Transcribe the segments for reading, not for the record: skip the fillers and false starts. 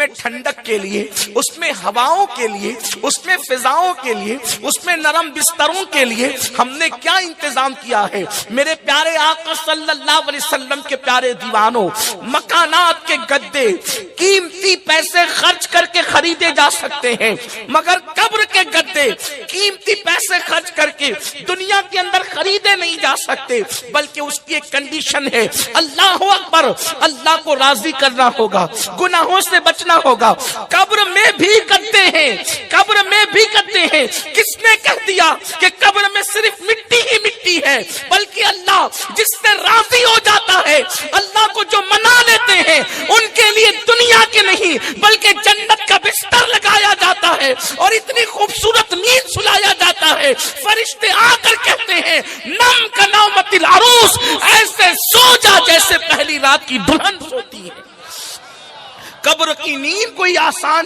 میں ٹھنڈک کے لیے، اس میں ہواؤں کے لیے، اس میں فضاؤں کے لیے، اس میں نرم بستروں کے لیے ہم نے کیا انتظام کیا ہے؟ میرے پیارے آقا صلی اللہ علیہ وسلم کے پیارے دیوانوں، مکانات کے گدے قیمتی پیسے خرچ کر کے خریدے جا سکتے ہیں، مگر قبر کے گدے قیمتی پیسے خرچ کر کے دنیا کے اندر خریدے نہیں جا سکتے، بلکہ اس کی ایک کنڈیشن ہے، اللہ اکبر، اللہ کو راضی کرنا ہوگا، گناہوں سے بچنا ہوگا۔ قبر میں بھی گدے ہیں، قبر میں بھی گدے ہیں۔ کس نے کہہ دیا کہ قبر میں صرف مٹی ہی مٹی ہے؟ بلکہ اللہ جس سے راضی ہو جاتا ہے، اللہ کو جو منا لیتے ہیں، ان کے لیے دنیا کے نہیں بلکہ جنت کا بستر لگایا جاتا ہے اور اتنی خوبصورت نیند سلایا جاتا ہے، فرشتے آ کر کہتے ہیں نم کا نومت العروس، ایسے سو جا جیسے پہلی رات کی دلہن سوتی ہے۔ قبر کی نیند کوئی آسان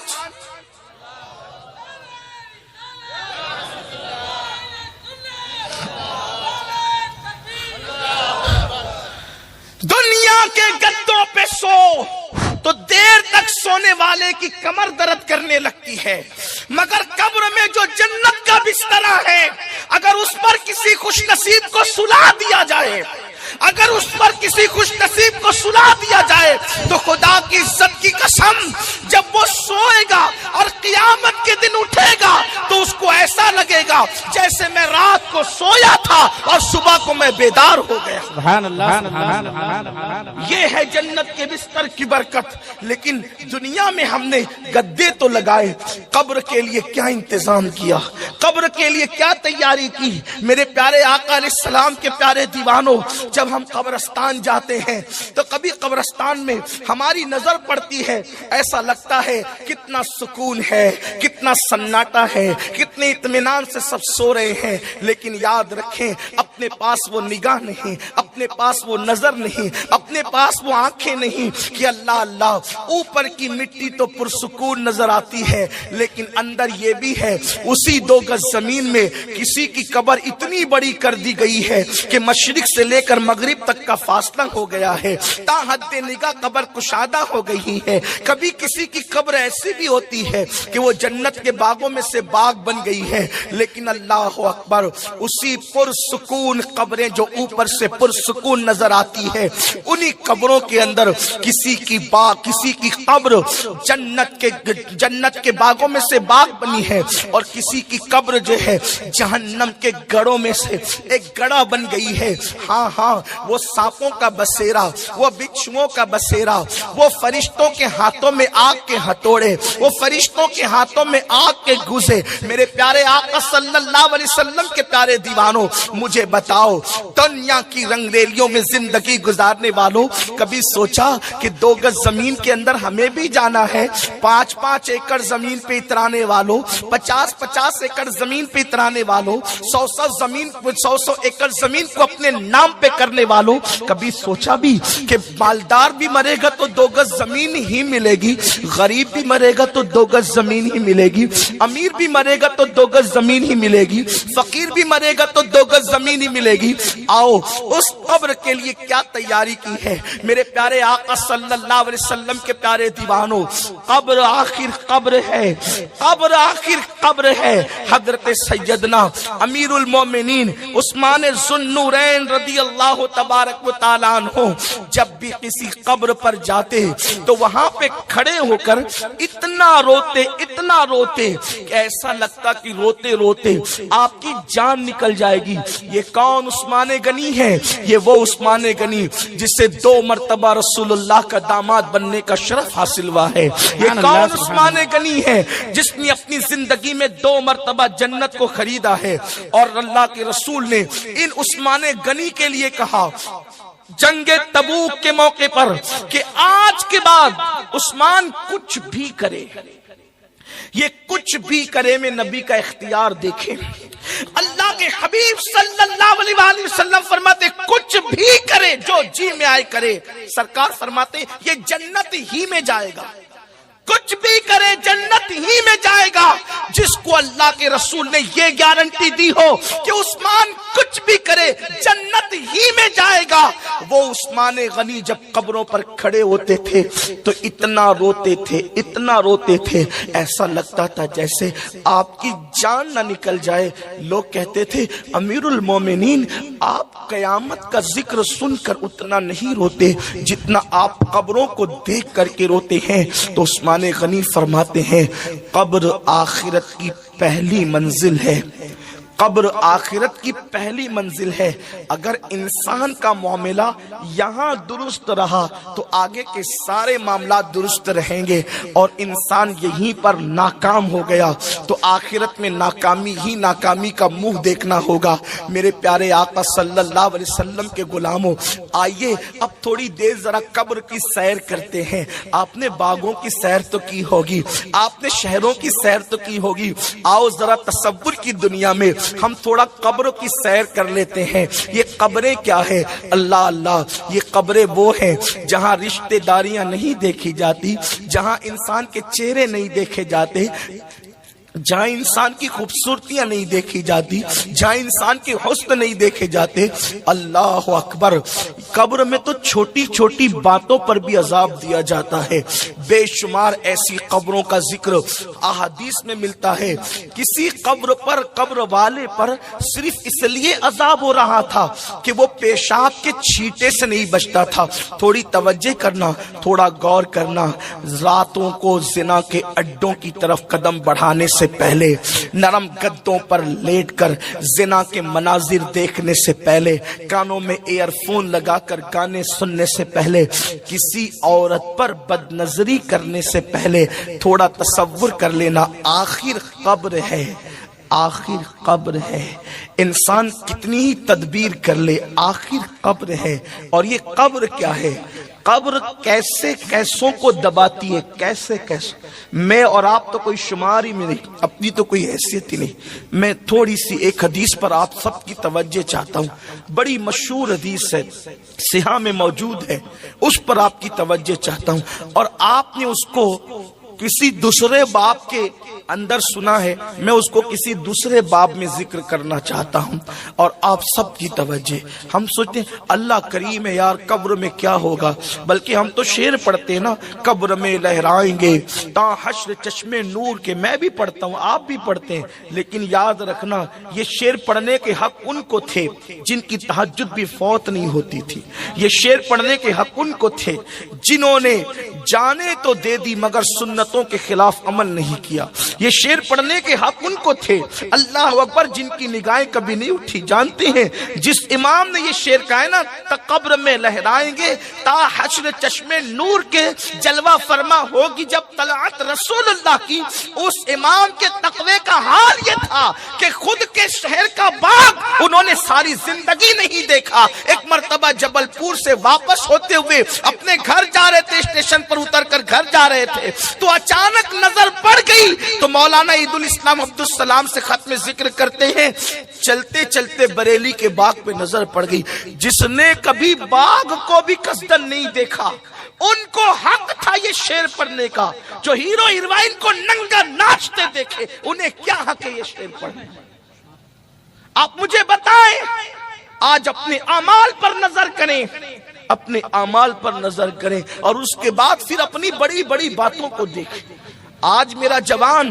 دنیا کے گدوں پہ سو تو دیر تک سونے والے کی کمر درد کرنے لگتی ہے، مگر قبر میں جو جنت کا بستر ہے، اگر اس پر کسی خوش نصیب کو سلا دیا جائے، اگر اس پر کسی خوش نصیب کو سلا دیا جائے تو خدا کی عزت کی قسم، جب وہ سوئے گا اور قیامت کے دن اٹھے گا تو اس کو ایسا لگے گا جیسے میں رات کو سویا تھا اور صبح کو میں بیدار ہو گیا۔ سبحان اللہ، سبحان اللہ۔ یہ ہے جنت کے بستر کی برکت۔ لیکن دنیا میں ہم نے گدے تو لگائے، قبر کے لیے کیا انتظام کیا، قبر کے لیے کیا تیاری کی؟ میرے پیارے آقا علیہ السلام کے پیارے دیوانوں، جب ہم قبرستان جاتے ہیں تو کبھی قبرستان میں ہماری نظر پڑتی ہے، ایسا لگتا ہے کتنا سکون ہے، کتنا سناٹا ہے، کتنے اطمینان سے سب سو رہے ہیں، لیکن یاد رکھیں اپنے پاس وہ نگاہ نہیں، اپنے پاس وہ نظر نہیں، اپنے پاس وہ آنکھیں نہیں کہ اللہ اللہ، اوپر کی مٹی تو پرسکون نظر آتی ہے لیکن اندر یہ بھی ہے، اسی 2 گز زمین میں کسی کی قبر اتنی بڑی کر دی گئی ہے کہ مشرق سے لے کر مغرب تک کا فاصلہ ہو گیا ہے، تا حد نگاہ قبر کشادہ ہو گئی ہے۔ کبھی کسی کی قبر ایسی بھی ہوتی ہے کہ وہ جنت کے باغوں میں سے باغ بن گئی ہے، لیکن اللہ اکبر، اسی پرسکون قبریں جو اوپر سے پرسکون نظر آتی ہے، انہی قبروں کے اندر کسی کی قبر جنت کے باغوں میں سے باغ بنی ہے اور کسی کی قبر جو ہے جہنم کے گڑھوں میں سے ایک گڑھا بن گئی ہے۔ ہاں ہاں، وہ سانپوں کا بسیرا، وہ بچھوؤں کا بسیرا، وہ فرشتوں کے ہاتھوں میں آگ کے ہتھوڑے، وہ فرشتوں کے ہاتھوں میں آگ کے گوزے۔ میرے پیارے آقا صلی اللہ علیہ وسلم کے پیارے دیوانوں، مجھے بتاؤ، دنیا کی رنگ ریلیوں میں زندگی گزارنے والوں، کبھی سوچا کہ 2 گز زمین کے اندر ہمیں بھی جانا ہے؟ 5-5 ایکڑ زمین پہ اترانے والوں، 50-50 ایکڑ زمین پہ اترانے والوں، 100 ایکڑ زمین کو اپنے نام پہ کرنے والوں، کبھی سوچا بھی کہ مالدار بھی مرے گا تو 2 گز زمین ہی ملے گی، غریب بھی مرے گا تو 2 گز زمین ہی ملے گی، امیر بھی مرے گا تو 2 گز زمین ہی ملے گی، فقیر بھی مرے گا تو 2 گز زمین ہی ملے گی۔ آؤ اس قبر کے لیے کیا تیاری کی ہے میرے پیارے آقا صلی اللہ علیہ وسلم کے پیارے دیوانوں؟ قبر آخر قبر ہے، قبر آخر قبر ہے۔ حضرت سیدنا امیر المومنین عثمان ذو النورین رضی اللہ تبارک و تعالیٰ عنہ جب بھی کسی قبر پر جاتے تو وہاں پہ کھڑے ہو کر اتنا روتے کہ ایسا لگتا کہ روتے روتے آپ کی جان نکل جائے گی۔ یہ کون عثمان غنی ہے؟ یہ وہ عثمان غنی جسے 2 مرتبہ رسول اللہ کا داماد بننے کا شرف حاصل ہوا ہے۔ یہ کون عثمان غنی ہے جس نے اپنی زندگی میں 2 مرتبہ جنت کو خریدا ہے؟ اور اللہ کے رسول نے ان عثمان غنی کے لیے کہا جنگ تبوک کے موقع پر کہ آج کے بعد عثمان کچھ بھی کرے، یہ کچھ بھی کرے میں نبی کا اختیار دیکھیں۔ اللہ کے حبیب صلی اللہ علیہ وآلہ وسلم فرماتے کچھ بھی کرے، جو جی میں آئے کرے۔ سرکار فرماتے یہ جنت ہی میں جائے گا۔ کچھ بھی کرے جنت ہی میں جائے گا. جس کو اللہ کے رسول نے یہ گارنٹی دی ہو کہ عثمان کچھ بھی کرے جنت ہی میں جائے گا. وہ عثمان غنی جب قبروں پر کھڑے ہوتے تھے تو اتنا روتے تھے، اتنا روتے تھے، ایسا لگتا تھا جیسے آپ کی جان نہ نکل جائے. لوگ کہتے تھے امیر المومنین آپ قیامت کا ذکر سن کر اتنا نہیں روتے جتنا آپ قبروں کو دیکھ کر کے روتے ہیں. تو عثمان غنی فرماتے ہیں قبر آخرت کی پہلی منزل ہے، قبر آخرت کی پہلی منزل ہے. اگر انسان کا معاملہ یہاں درست رہا تو آگے کے سارے معاملات درست رہیں گے، اور انسان یہیں پر ناکام ہو گیا تو آخرت میں ناکامی ہی ناکامی کا منہ دیکھنا ہوگا. میرے پیارے آقا صلی اللہ علیہ وسلم کے غلاموں، آئیے اب تھوڑی دیر ذرا قبر کی سیر کرتے ہیں. آپ نے باغوں کی سیر تو کی ہوگی، آپ نے شہروں کی سیر تو کی ہوگی، آؤ ذرا تصور کی دنیا میں ہم تھوڑا قبروں کی سیر کر لیتے ہیں. یہ قبریں کیا ہے؟ اللہ اللہ، یہ قبریں وہ ہیں جہاں رشتہ داریاں نہیں دیکھی جاتی، جہاں انسان کے چہرے نہیں دیکھے جاتے، جہاں انسان کی خوبصورتیاں نہیں دیکھی جاتی، جہاں انسان کے حسن نہیں دیکھے جاتے. اللہ اکبر، قبر میں تو چھوٹی چھوٹی باتوں پر بھی عذاب دیا جاتا ہے. بے شمار ایسی قبروں کا ذکر احادیث میں ملتا ہے. کسی قبر پر، قبر والے پر صرف اس لیے عذاب ہو رہا تھا کہ وہ پیشاب کے چھینٹے سے نہیں بچتا تھا. تھوڑی توجہ کرنا، تھوڑا غور کرنا. راتوں کو زنا کے اڈوں کی طرف قدم بڑھانے سے پہلے، نرم گدوں پر لیٹ کر زنا کے مناظر دیکھنے سے پہلے، کانوں میں ایئر فون لگا کر گانے سننے سے پہلے، کسی عورت پر بد نظری کرنے سے پہلے تھوڑا تصور کر لینا آخر قبر ہے، آخر قبر ہے. انسان کتنی ہی تدبیر کر لے آخر قبر ہے. اور یہ قبر کیا ہے؟ قبر کیسے کیسوں کو دباتی ہے، کیسے کیسوں. میں اور آپ تو کوئی شمار ہی میں نہیں، اپنی تو کوئی حیثیت ہی نہیں. میں تھوڑی سی ایک حدیث پر آپ سب کی توجہ چاہتا ہوں. بڑی مشہور حدیث ہے، صحیح میں موجود ہے، اس پر آپ کی توجہ چاہتا ہوں. اور آپ نے اس کو کسی دوسرے باب کے اندر سنا ہے، میں اس کو کسی دوسرے باب میں ذکر کرنا چاہتا ہوں. اور آپ سب کی توجہ. ہم سوچتے ہیں اللہ کریم ہے یار، قبر میں کیا ہوگا، بلکہ ہم تو شعر پڑھتے ہیں نا، قبر میں لہرائیں گے تا حشر چشمے نور کے. میں بھی پڑھتا ہوں، آپ بھی پڑھتے ہیں، لیکن یاد رکھنا یہ شعر پڑھنے کے حق ان کو تھے جن کی تہجد بھی فوت نہیں ہوتی تھی. یہ شعر پڑھنے کے حق ان کو تھے جنہوں نے جانے تو دے دی مگر سنتوں کے خلاف عمل نہیں کیا. یہ شعر پڑھنے کے حق ان کو تھے، اللہ اکبر، جن کی نگاہیں کبھی نہیں اٹھی. جانتے ہیں جس امام نے یہ شعر کہا ہے نا، قبر میں لہرائیں گے تا حشر چشمے نور کے، جلوہ فرما ہوگی جب طلعت رسول اللہ کی. اس امام کے تقوی کا حال یہ تھا کہ خود کے شہر کا باغ انہوں نے ساری زندگی نہیں دیکھا. ایک مرتبہ جبل پور سے واپس ہوتے ہوئے اپنے گھر جا رہے تھے، اسٹیشن پر اتر کر گھر جا رہے تھے تو اچانک نظر پڑ گئی. تو مولانا عید الاسلام عبدالسلام سے ختم ذکر کرتے ہیں، چلتے چلتے بریلی کے باغ پہ نظر پڑ گئی. جس نے کبھی باغ کو بھی قصدن نہیں دیکھا ان کو حق تھا یہ شعر پڑھنے کا. جو ہیرو ہیروئن کو ننگا ناچتے دیکھے انہیں کیا حق ہے یہ شعر پڑھنے. آپ مجھے بتائیں، آج اپنے اعمال پر نظر کریں، اپنے اعمال پر نظر کریں اور اس کے بعد پھر اپنی بڑی بڑی باتوں کو دیکھیں. آج میرا جوان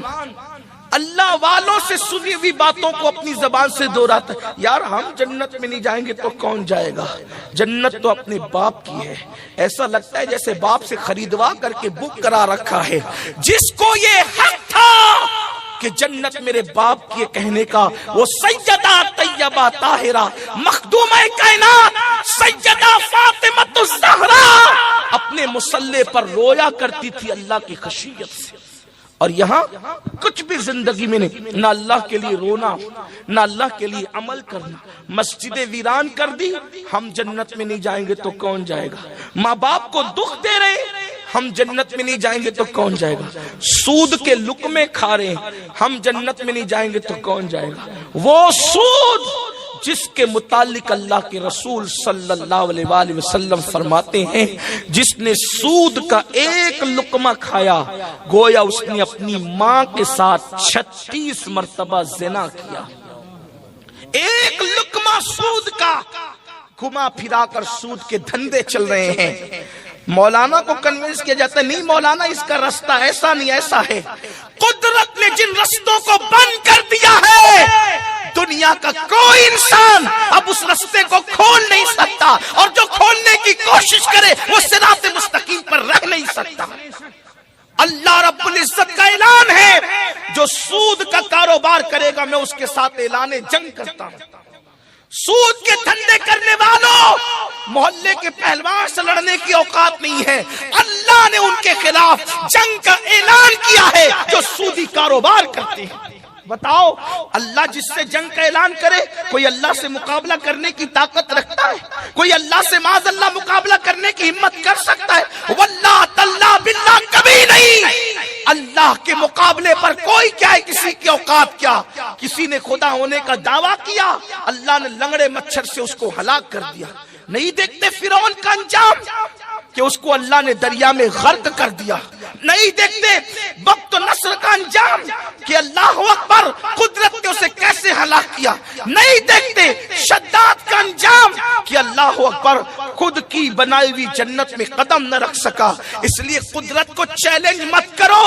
اللہ والوں سے سنی ہوئی باتوں کو اپنی زبان سے دہراتا ہے. یار ہم جنت میں نہیں جائیں گے تو کون جائے گا؟ جنت تو اپنے باپ کی ہے. ایسا لگتا ہے جیسے باپ سے خریدوا کر کے بک کرا رکھا ہے. جس کو یہ حق تھا کہ جنت میرے باپ کی کہنے کا، وہ سیدہ طیبہ طاہرہ مخدومہ کائنات سیدہ فاطمہ الزہرا اپنے مصلی پر رویا کرتی تھی اللہ کی خشیت سے. اور یہاں کچھ بھی زندگی میں نہیں، نہ اللہ کے لیے رونا، نہ اللہ کے لیے عمل کرنا. مسجدیں ویران کر دی، ہم جنت میں نہیں جائیں گے تو کون جائے گا؟ ماں باپ کو دکھ دے رہے، ہم جنت میں نہیں جائیں گے تو کون جائے گا؟ سود کے لقمے کھا رہے ہیں، ہم جنت میں نہیں جائیں گے تو کون جائے گا؟ وہ سود جس کے متعلق اللہ کے رسول صلی اللہ علیہ وآلہ وسلم فرماتے ہیں جس نے سود کا ایک لقمہ کھایا گویا اس نے اپنی ماں کے ساتھ 36 مرتبہ زنا کیا۔ ایک لقمہ سود کا، گھما پھرا کر سود کے دھندے چل رہے ہیں۔ مولانا کو کنوینس کیا جاتا ہے نہیں مولانا اس کا رستہ ایسا نہیں ایسا ہے۔ قدرت نے جن رستوں کو بند کر دیا ہے دنیا کا کوئی انسان اب اس رستے کو کھول نہیں سکتا، اور جو کھولنے کی کوشش کرے وہ صراط مستقیم پر رہ نہیں سکتا۔ اللہ رب العزت کا اعلان ہے جو سود کا کاروبار کرے گا میں اس کے ساتھ اعلان جنگ کرتا ہوں۔ سود کے دھندے کرنے والوں محلے کے پہلوان سے لڑنے کی اوقات نہیں ہے، اللہ نے ان کے خلاف جنگ کا اعلان کیا ہے جو سودی کاروبار کرتے ہیں۔ بتاؤ اللہ جس سے جنگ کا اعلان کرے کوئی اللہ سے مقابلہ کرنے کی طاقت رکھتا ہے؟ کوئی اللہ سے معاذ اللہ مقابلہ کرنے کی ہمت کر سکتا ہے؟ واللہ تاللہ باللہ کبھی نہیں۔ اللہ کے مقابلے پر کوئی کیا ہے، کسی کی اوقات کیا؟ کسی نے خدا ہونے کا دعویٰ کیا، اللہ نے لنگڑے مچھر سے اس کو ہلاک کر دیا۔ نہیں دیکھتے فرعون کا انجام کہ اس کو اللہ نے دریا میں غرق کر دیا؟ نہیں دیکھتے وقت و نصر کا انجام کہ اللہ اکبر قدرت نے اسے کیسے ہلاک کیا؟ نہیں دیکھتے شداد کا انجام کہ اللہ اکبر خود کی بنائی ہوئی جنت میں قدم نہ رکھ سکا۔ اس لیے قدرت کو چیلنج مت کرو،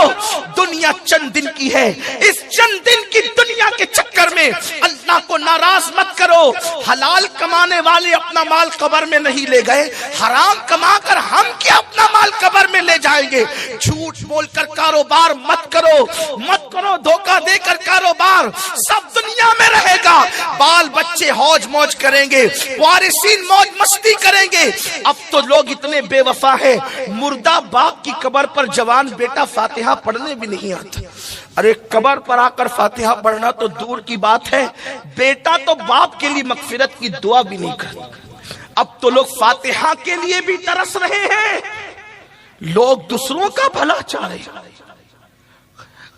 دنیا چند دن کی ہے، اس چند دن کی دنیا کے چکر میں اللہ کو ناراض مت کرو۔ حلال کمانے والے اپنا مال قبر میں نہیں لے گئے، حرام کما کر ہم کیا اپنا مال قبر میں لے جائیں گے؟ جھوٹ بول کر کاروبار مت کرو، دھوکہ دے کر کاروبار سب دنیا میں رہے گا۔ بال بچے ہوج موج کریں گے، وارثین موج مستی کریں گے۔ اب تو لوگ اتنے بے وفا ہیں، مردہ باپ کی قبر پر جوان بیٹا فاتحہ پڑھنے بھی نہیں آتا۔ ارے قبر پر آ کر فاتحہ پڑھنا تو دور کی بات ہے، بیٹا تو باپ کے لیے مغفرت کی دعا بھی نہیں کرتا۔ اب تو لوگ فاتحہ کے لیے بھی ترس رہے ہیں، لوگ دوسروں کا بھلا چاہ رہے ہیں۔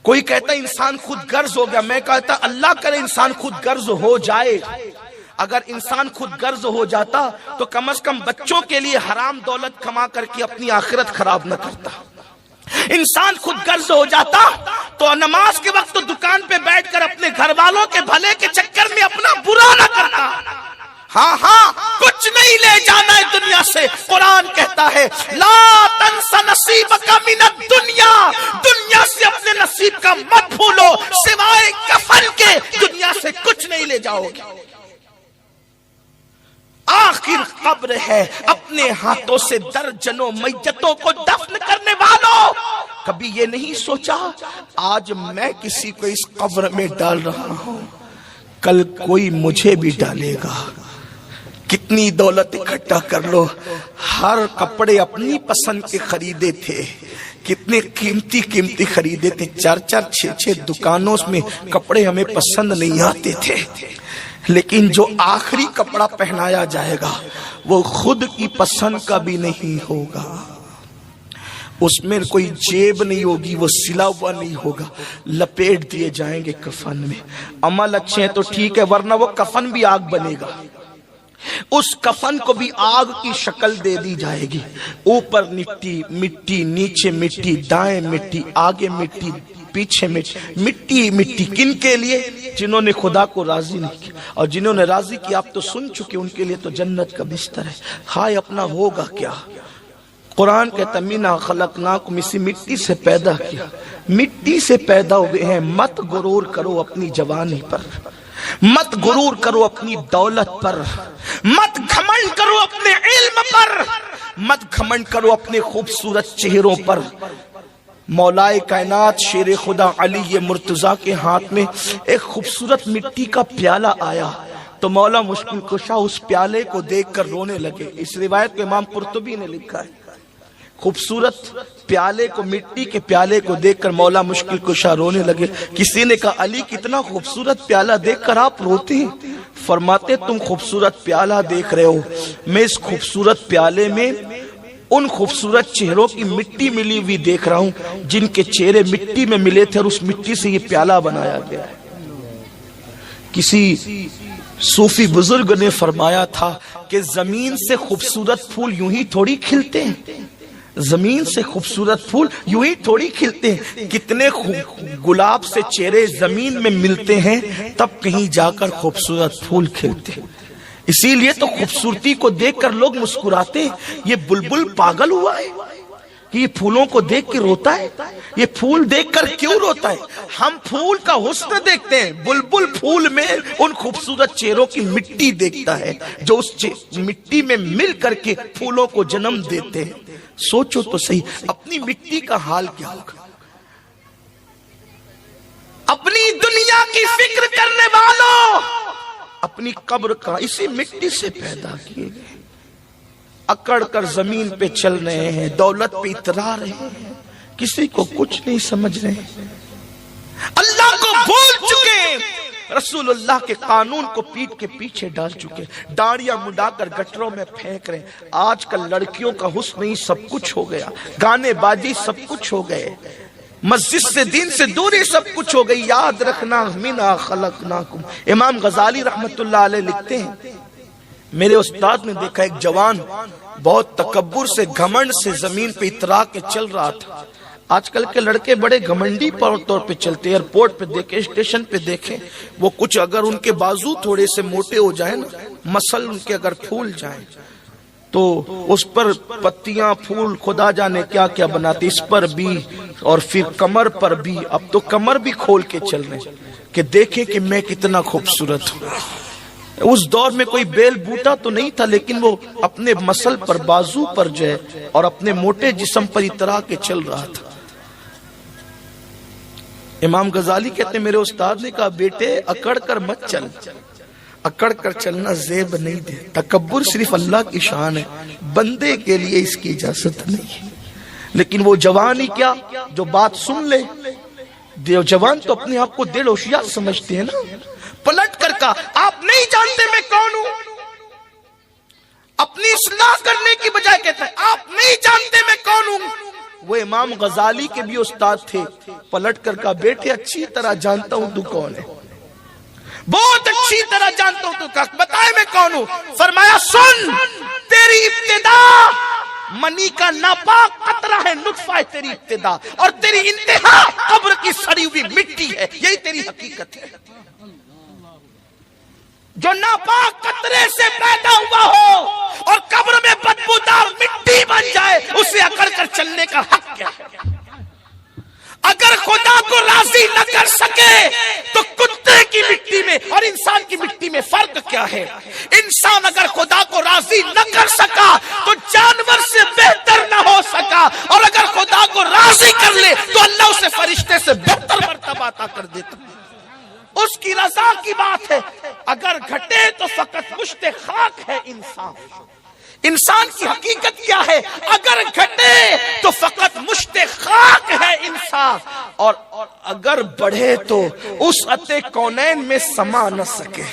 کوئی کہتا ہے انسان خود غرض ہو گیا، میں کہتا اللہ کرے انسان خود غرض ہو جائے۔ اگر انسان خود غرض ہو جاتا تو کم از کم بچوں کے لیے حرام دولت کما کر کے اپنی آخرت خراب نہ کرتا۔ انسان خود غرض ہو جاتا تو نماز کے وقت تو دکان پہ بیٹھ کر اپنے گھر والوں کے بھلے کے چکر میں اپنا برا نہ کرتا۔ ہاں کچھ نہیں لے جانا ہے دنیا سے۔ قرآن کہتا ہے لا تنس نصیبک من الدنیا، دنیا سے اپنے نصیب کا مت بھولو، سوائے کفن کے دنیا سے کچھ نہیں لے جاؤ گے۔ آخر قبر ہے، اپنے ہاتھوں سے درجنوں میتوں کو دفن کرنے والوں کبھی یہ نہیں سوچا آج میں کسی کو اس قبر میں ڈال رہا ہوں، کل کوئی مجھے بھی ڈالے گا۔ کتنی دولت اکٹھا کر لو، ہر کپڑے اپنی پسند کے خریدے تھے، کتنے قیمتی خریدے تھے، 4 6 دکانوں میں کپڑے ہمیں پسند نہیں آتے تھے، لیکن جو آخری کپڑا پہنایا جائے گا وہ خود کی پسند کا بھی نہیں ہوگا، اس میں کوئی جیب نہیں ہوگی، وہ سلا ہوا نہیں ہوگا، لپیٹ دیے جائیں گے کفن میں۔ عمل اچھے ہیں تو ٹھیک ہے، ورنہ وہ کفن بھی آگ بنے گا، اس کفن کو بھی آگ کی شکل دے دی جائے گی، اوپر مٹی، نیچے مٹی، دائیں مٹی، آگے مٹی، پیچھے مٹی۔ کن کے لیے؟ جنہوں نے خدا کو راضی نہیں کیا، اور جنہوں نے راضی کیا آپ تو سن چکے، ان کے لیے تو جنت کا بستر ہے۔ ہائے اپنا ہوگا کیا؟ قرآن کہتا مینا خلقناکم، اسی مٹی سے پیدا کیا، مٹی سے پیدا ہوئے ہیں۔ مت غرور کرو اپنی جوانی پر، مت غرور کرو اپنی دولت پر، مت گھمنڈ کرو اپنے علم پر، مت گھمنڈ کرو اپنے خوبصورت چہروں پر۔ مولا کائنات شیر خدا علی مرتضیٰ کے ہاتھ میں ایک خوبصورت مٹی کا پیالہ آیا تو مولا مشکل کشا اس پیالے کو دیکھ کر رونے لگے۔ اس روایت کو امام قرطبی نے لکھا ہے، خوبصورت پیالے کو، مٹی کے پیالے کو دیکھ کر مولا مشکل کشا رونے لگے۔ کسی نے کہا علی کتنا خوبصورت پیالہ دیکھ کر آپ روتے ہیں؟ فرماتے تم خوبصورت پیالہ دیکھ رہے ہو، میں اس خوبصورت پیالے میں ان خوبصورت چہروں کی مٹی ملی ہوئی دیکھ رہا ہوں جن کے چہرے مٹی میں ملے تھے اور اس مٹی سے یہ پیالہ بنایا گیا ہے۔ کسی صوفی بزرگ نے فرمایا تھا کہ زمین سے خوبصورت پھول یوں ہی تھوڑی کھلتے ہیں، زمین سے خوبصورت پھول یوں ہی تھوڑی کھلتے ہیں، کتنے گلاب سے چہرے زمین میں ملتے ہیں تب کہیں جا کر خوبصورت پھول کھلتے ہیں۔ اسی لیے تو خوبصورتی کو دیکھ کر لوگ مسکراتے ہیں۔ یہ بلبل پاگل ہوا ہے کہ یہ پھولوں کو دیکھ کے روتا ہے؟ یہ پھول دیکھ کر کیوں روتا ہے؟ ہم پھول کا حسن دیکھتے ہیں، بلبل پھول میں ان خوبصورت چہروں کی مٹی دیکھتا ہے جو اس مٹی میں مل کر کے پھولوں کو جنم دیتے ہیں۔ سوچو تو صحیح اپنی مٹی کا حال کیا ہوگا۔ اپنی دنیا کی فکر کرنے والوں، اپنی قبر کا اسی مٹی سے پیدا کیے گئے، اکڑ کر زمین پہ چل رہے ہیں، دولت پہ اترا رہے ہیں، کسی کو کچھ نہیں سمجھ رہے ہیں، اللہ کو بھول چکے، رسول اللہ کے قانون کو پیٹ کے پیچھے ڈال چکے، داڑیاں مڈا کر گٹروں میں پھینک رہے۔ آج کل لڑکیوں کا حسن ہی سب کچھ ہو گیا، گانے بازی سب کچھ ہو گئے، مسجد سے دین سے دوری سب کچھ ہو گئی۔ یاد رکھنا منا خلقناکم، امام غزالی رحمت اللہ علیہ لکھتے ہیں، میرے استاد نے دیکھا ایک جوان بہت تکبر سے گھمنڈ سے زمین پہ اترا کے چل رہا تھا۔ آج کل کے لڑکے بڑے گھمنڈی طور پہ چلتے، ایئرپورٹ پہ دیکھیں، اسٹیشن پہ دیکھیں، وہ کچھ اگر ان کے بازو تھوڑے سے موٹے ہو جائیں نا، مسل ان کے اگر پھول جائیں تو اس پر پتیاں پھول خدا جانے کیا کیا بناتے، اس پر بھی اور پھر کمر پر بھی۔ اب تو کمر بھی کھول کے چل رہے ہیں کہ دیکھیں کہ میں کتنا خوبصورت ہوں۔ اس دور میں کوئی بیل بوٹا تو نہیں تھا، لیکن وہ اپنے مسل پر بازو پر جو ہے اور اپنے موٹے جسم پر اترا کے چل رہا تھا۔ امام غزالی کہتے ہیں میرے استاد نے کہا بیٹے اکڑ کر مت چل، اکڑ کر چلنا زیب نہیں دے، تکبر صرف اللہ کی شان ہے، بندے کے لیے اس کی اجازت نہیں ہے۔ لیکن وہ جوان ہی کیا جو بات سن لے، جوان تو اپنے آپ کو دل ہوشیار سمجھتے ہیں نا، پلٹ کر کہا آپ نہیں جانتے میں کون ہوں، اپنی اصلاح کرنے کی بجائے کہتا ہے آپ نہیں جانتے میں کون ہوں۔ وہ امام غزالی کے بھی استاد تھے، پلٹ کر کہا بیٹے اچھی طرح جانتا ہوں تو کون ہے، بہت اچھی طرح جانتا ہوں تو کہا بتائے میں کون ہوں۔ فرمایا سن، تیری ابتدا منی کا ناپاک قطرہ ہے، نطفہ ہے تیری ابتدا، اور تیری انتہا قبر کی سڑی ہوئی مٹی ہے، یہی تیری حقیقت ہے۔ جو ناپاک قطرے سے پیدا ہوا ہو اور قبر میں بدبودار مٹی بن جائے، اسے اکڑ کر چلنے کا حق کیا ہے؟ اگر خدا کو راضی نہ کر سکے تو کتے کی مٹی میں اور انسان کی مٹی میں فرق کیا ہے؟ انسان اگر خدا کو راضی نہ کر سکا تو جانور سے بہتر نہ ہو سکا، اور اگر خدا کو راضی کر لے تو اللہ اسے فرشتے سے بہتر مرتبہ عطا کر دیتا۔ اس کی رضا کی بات ہے، اگر گھٹے تو فقط مشت خاک ہے انسان۔ انسان کی حقیقت کیا ہے؟ اگر گھٹے تو فقط مشت خاک ہے انسان، اور اگر بڑھے تو اس عطے کونین میں سما نہ سکے۔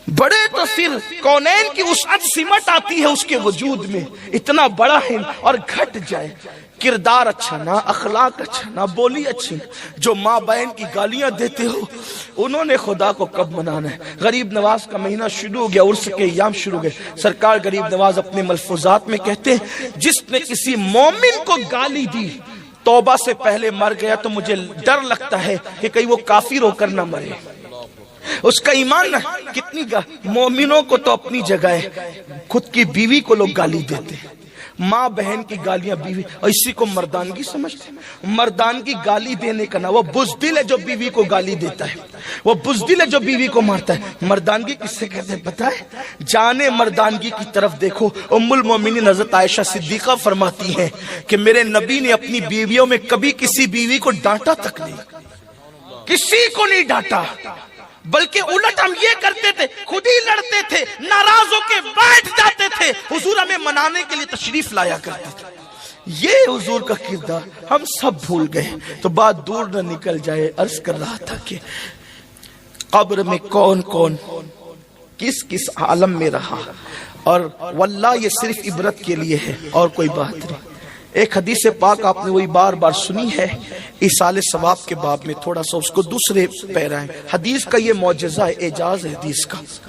بڑے تو پھر کونین کی وسعت سمٹ آتی ہے اس کے وجود میں، اتنا بڑا ہے، اور گھٹ جائے، کردار اچھا نہ، اخلاق اچھا نہ، بولی اچھی نہ، جو ماں بہن کی گالیاں دیتے ہو انہوں نے خدا کو کب منانا ہے؟ غریب نواز کا مہینہ شروع ہو گیا، عرس کے ایام شروع گئے، سرکار غریب نواز اپنے ملفوظات میں کہتے ہیں جس نے کسی مومن کو گالی دی توبہ سے پہلے مر گیا تو مجھے ڈر لگتا ہے کہ کہیں وہ کافر ہو کر نہ مرے، اس کا ایمان نہ۔ کتنی مومنوں کو تو اپنی جگہ ہے، خود کی بیوی کو لوگ گالی دیتے ہیں، ماں بہن کی گالیاں بیوی، اور اسی کو مردانگی سمجھتے ہیں۔ مردانگی گالی دینے کا نہ، وہ بزدل ہے جو بیوی کو گالی دیتا ہے، وہ بزدل ہے جو بیوی کو مارتا ہے۔ مردانگی کس سے کہتے ہیں پتہ ہے؟ جانے مردانگی کی طرف دیکھو، ام المومنین حضرت عائشہ صدیقہ فرماتی ہیں کہ میرے نبی نے اپنی بیویوں میں کبھی کسی بیوی کو ڈانٹا تک نہیں، کسی کو نہیں ڈانٹا، بلکہ الٹ ہم یہ کرتے تھے، خود ہی لڑتے تھے، ناراض ہو کے بیٹھ جاتے تھے، حضور ہمیں منانے کے لیے تشریف لایا کرتے تھے۔ یہ حضور کا کردار ہم سب بھول گئے۔ تو بات دور نہ نکل جائے، عرض کر رہا تھا کہ قبر میں کون کون کس کس عالم میں رہا، اور واللہ یہ صرف عبرت کے لیے ہے اور کوئی بات نہیں۔ ایک حدیث پاک آپ نے وہی بار بار سنی ہے ایصال ثواب کے باب میں، تھوڑا سا اس کو دوسرے پیرا ہے۔ حدیث کا یہ معجزہ ہے، اعجاز ہے حدیث کا۔